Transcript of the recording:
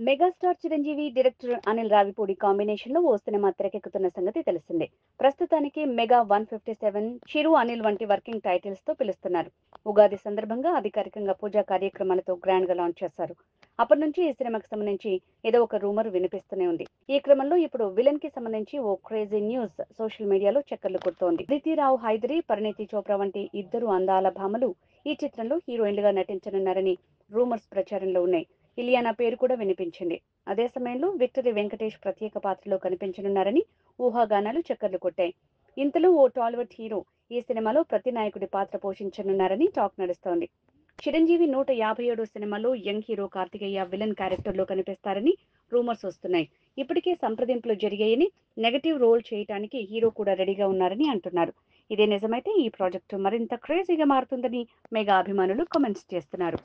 Megastar Chiranjeevi, director Anil Ravipudi combination లో ఓ cinema తెరకెక్కుతున్న సంగతి తెలిసిందే. ప్రస్తుతానికి మెగా 157, చిరు, అనిల్ వంటి వర్కింగ్ టైటిల్స్ తో పిలుస్తున్నారు. ఉగాది సందర్భంగా అధికారికంగా పూజా కార్యక్రమాలతో గ్రాండ్ గా లాంచ్ చేశారు. అప్పటి నుంచి ఈ సినిమాకి సంబంధించి ఏదో ఒక రూమర్ వినిపిస్తూనే ఉంది. ఈ క్రమంలో ఇప్పుడు విలన్ కి సంబంధించి ఓ క్రేజీ న్యూస్ సోషల్ మీడియాలో చక్కర్లు కొడుతోంది. అదితిరావు హైదరి, పరిణీతి చోప్రా వంటి ఇద్దరు అందాల భామలు ఈ చిత్రంలో హీరోయిన్లుగా నటించనున్నారని రూమర్స్ ప్రచారంలో ఉన్నాయి. ఇలియానా పేరు కూడా వినిపించింది. అదే సమయంలో విక్టరీ వెంకటేష్ ప్రత్యేక పాత్రలో కనిపించనున్నారని ఊహాగానాలు చక్కర్లు కొట్టాయి. ఇంతలో ఓ టాలీవుడ్ హీరో ఈ సినిమాలో ప్రతినాయకుడి పాత్ర పోషించనున్నారని టాక్ నడుస్తోంది. చిరంజీవి 157 సినిమాలో young hero Kartikeya villain character లో కనిపిస్తారని రూమర్స్ వస్తున్నాయి. ఇప్పటికే సంప్రదింపులు జరిగాయని, నెగటివ్ రోల్ చేయడానికి హీరో కూడా రెడీగా ఉన్నారని అంటున్నారు. ఇదే నిజమైతే ఈ ప్రాజెక్టు మరింత క్రేజీగా మారుతుందని మెగా అభిమానులు కామెంట్స్ చేస్తున్నారు.